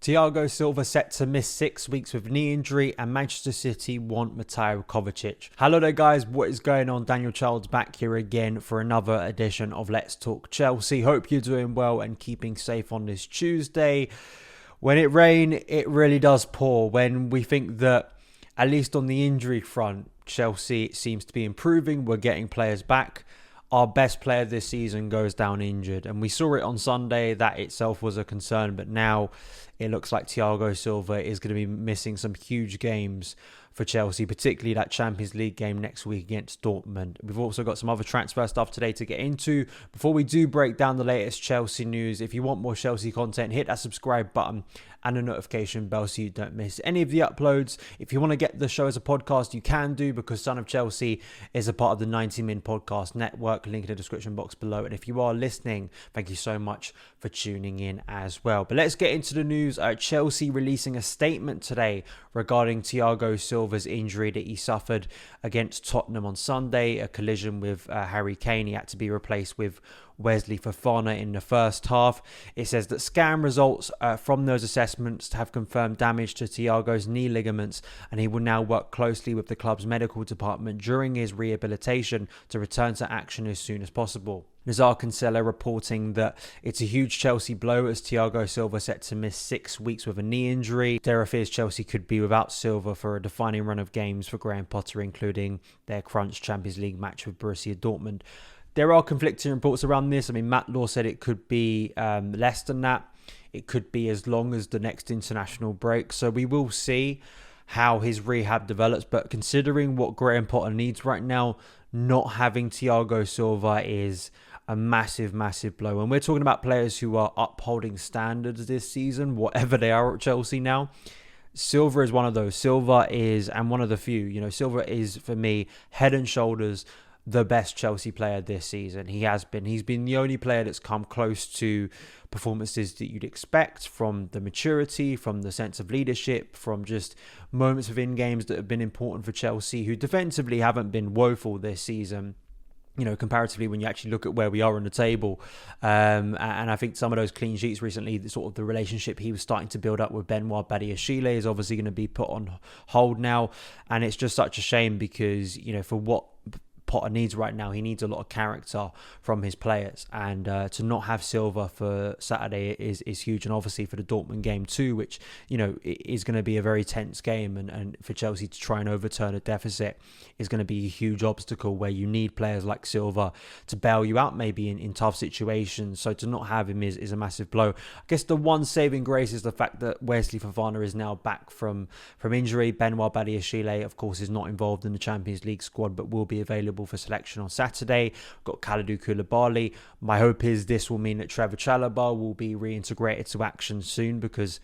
Thiago Silva set to miss 6 weeks with knee injury, and Manchester City want Mateo Kovacic. Hello there guys, what is going on? Daniel Childs back here again for another edition of Let's Talk Chelsea. Hope you're doing well and keeping safe on this Tuesday. When it rains, it really does pour. When we think that, at least on the injury front, Chelsea seems to be improving, we're getting players back, our best player this season goes down injured. And we saw it on Sunday. That itself was a concern. But now it looks like Thiago Silva is going to be missing some huge games for Chelsea, particularly that Champions League game next week against Dortmund. We've also got some other transfer stuff today to get into. Before we do break down the latest Chelsea news, if you want more Chelsea content, hit that subscribe button and a notification bell so you don't miss any of the uploads. If you want to get the show as a podcast, you can do, because Son of Chelsea is a part of the 90 Min Podcast Network, link in the description box below. And if you are listening, thank you so much for tuning in as well. But let's get into the news. Chelsea releasing a statement today regarding Thiago Silva's injury that he suffered against Tottenham on Sunday, a collision with Harry Kane. He had to be replaced with Wesley Fofana in the first half. It says that scan results from those assessments have confirmed damage to Thiago's knee ligaments, and he will now work closely with the club's medical department during his rehabilitation to return to action as soon as possible. Nazar Kinsella reporting that it's a huge Chelsea blow as Thiago Silva set to miss 6 weeks with a knee injury. There are fears Chelsea could be without Silva for a defining run of games for Graham Potter, including their crunch Champions League match with Borussia Dortmund. There are conflicting reports around this. I mean, Matt Law said it could be less than that. It could be as long as the next international break. So we will see how his rehab develops. But considering what Graham Potter needs right now, not having Thiago Silva is a massive, massive blow. And we're talking about players who are upholding standards this season, whatever they are at Chelsea now. Silva is one of those. Silva is, and one of the few, Silva is, for me, head and shoulders the best Chelsea player this season. He's been the only player that's come close to performances that you'd expect, from the maturity, from the sense of leadership, from just moments within games that have been important for Chelsea, who defensively haven't been woeful this season, comparatively when you actually look at where we are on the table. And I think some of those clean sheets recently, the relationship he was starting to build up with Benoit Badiashile is obviously going to be put on hold now. And it's just such a shame because, for what Potter needs right now, he needs a lot of character from his players, and to not have Silva for Saturday is huge. And obviously for the Dortmund game too, which is going to be a very tense game, and for Chelsea to try and overturn a deficit is going to be a huge obstacle, where you need players like Silva to bail you out maybe in tough situations. So to not have him is a massive blow. I guess the one saving grace is the fact that Wesley Fofana is now back from injury. Benoit Badiashile, of course, is not involved in the Champions League squad, but will be available for selection on Saturday. We've got Kalidou Koulibaly. My hope is this will mean that Trevor Chalobah will be reintegrated to action soon, because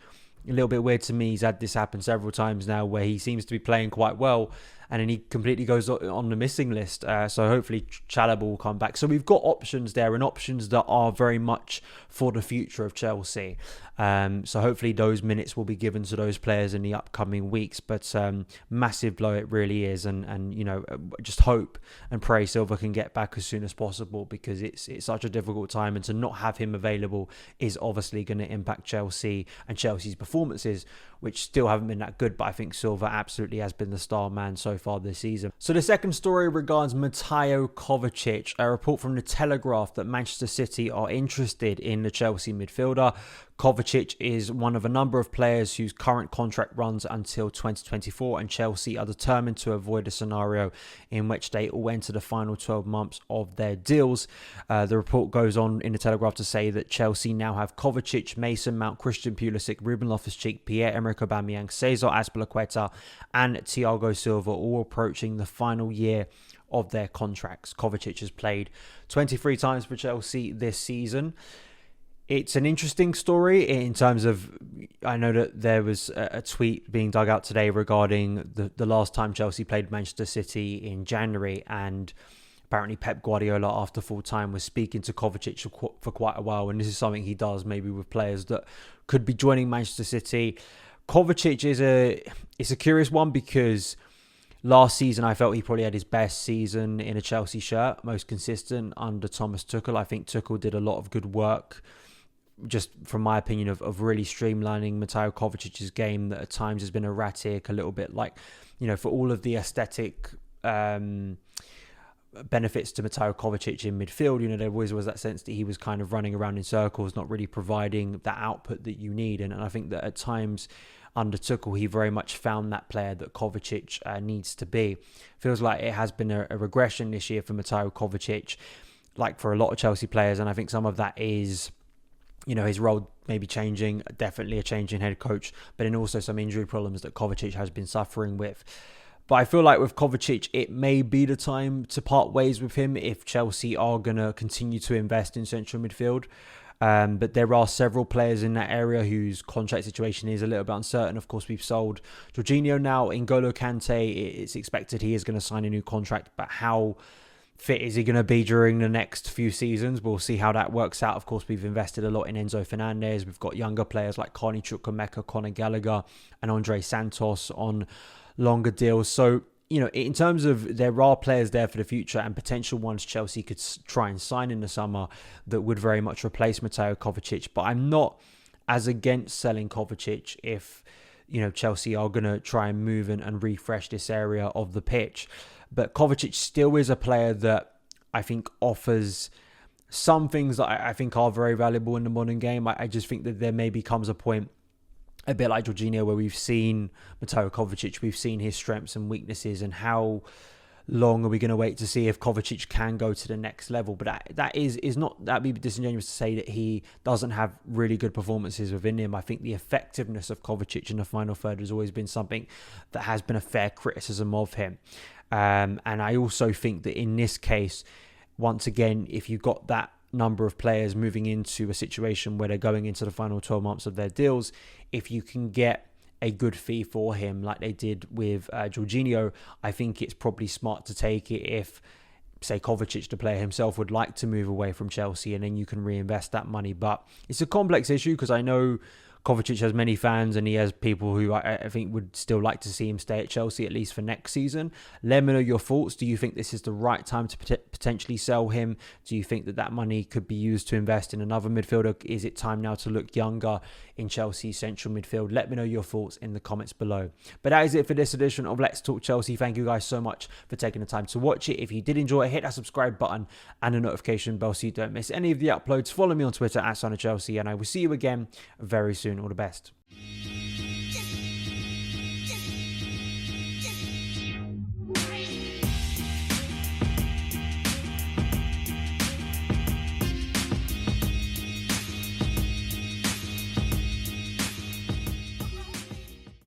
a little bit weird to me, he's had this happen several times now where he seems to be playing quite well and then he completely goes on the missing list. So hopefully Chalobah will come back. So we've got options there, and options that are very much for the future of Chelsea. So hopefully those minutes will be given to those players in the upcoming weeks. But massive blow it really is. And just hope and pray Silva can get back as soon as possible, because it's such a difficult time. And to not have him available is obviously going to impact Chelsea and Chelsea's performances, which still haven't been that good. But I think Silva absolutely has been the star man so far this season. So the second story regards Mateo Kovacic. A report from the Telegraph that Manchester City are interested in the Chelsea midfielder. Kovacic is one of a number of players whose current contract runs until 2024, and Chelsea are determined to avoid a scenario in which they all enter the final 12 months of their deals. The report goes on in the Telegraph to say that Chelsea now have Kovacic, Mason Mount, Christian Pulisic, Ruben Loftus-Cheek, Pierre-Emerick Aubameyang, Cesar Azpilicueta and Thiago Silva all approaching the final year of their contracts. Kovacic has played 23 times for Chelsea this season. It's an interesting story in terms of, I know that there was a tweet being dug out today regarding the last time Chelsea played Manchester City in January, and apparently Pep Guardiola after full time was speaking to Kovacic for quite a while, and this is something he does maybe with players that could be joining Manchester City. Kovacic is a curious one, because last season I felt he probably had his best season in a Chelsea shirt, most consistent under Thomas Tuchel. I think Tuchel did a lot of good work just from my opinion, of really streamlining Mateo Kovacic's game that at times has been erratic, a little bit like, for all of the aesthetic benefits to Mateo Kovacic in midfield, there always was that sense that he was kind of running around in circles, not really providing that output that you need. And I think that at times under Tuchel, he very much found that player that Kovacic needs to be. Feels like it has been a regression this year for Mateo Kovacic, like for a lot of Chelsea players. And I think some of that is, his role maybe changing, definitely a change in head coach, but then also some injury problems that Kovacic has been suffering with. But I feel like with Kovacic, it may be the time to part ways with him if Chelsea are going to continue to invest in central midfield. But there are several players in that area whose contract situation is a little bit uncertain. Of course, we've sold Jorginho now. N'Golo Kante, it's expected he is going to sign a new contract, but how fit is he going to be during the next few seasons? We'll see how that works out. Of course, we've invested a lot in Enzo Fernandez. We've got younger players like Carney Chukwuemeka, Conor Gallagher, and Andre Santos on longer deals. So, in terms of, there are players there for the future and potential ones Chelsea could try and sign in the summer that would very much replace Mateo Kovacic. But I'm not as against selling Kovacic if, Chelsea are going to try and move and refresh this area of the pitch. But Kovacic still is a player that I think offers some things that I think are very valuable in the modern game. I just think that there maybe comes a point, a bit like Jorginho, where we've seen Mateo Kovacic, we've seen his strengths and weaknesses, and how long are we going to wait to see if Kovacic can go to the next level? But that'd be disingenuous to say that he doesn't have really good performances within him. I think the effectiveness of Kovacic in the final third has always been something that has been a fair criticism of him. And I also think that in this case, once again, if you've got that number of players moving into a situation where they're going into the final 12 months of their deals, if you can get a good fee for him like they did with Jorginho, I think it's probably smart to take it if, say, Kovacic, the player himself, would like to move away from Chelsea, and then you can reinvest that money. But it's a complex issue because I know Kovacic has many fans and he has people who I think would still like to see him stay at Chelsea, at least for next season. Let me know your thoughts. Do you think this is the right time to potentially sell him? Do you think that money could be used to invest in another midfielder? Is it time now to look younger in Chelsea's central midfield? Let me know your thoughts in the comments below. But that is it for this edition of Let's Talk Chelsea. Thank you guys so much for taking the time to watch it. If you did enjoy it, hit that subscribe button and the notification bell so you don't miss any of the uploads. Follow me on Twitter at SonOfChelsea, and I will see you again very soon. All the best.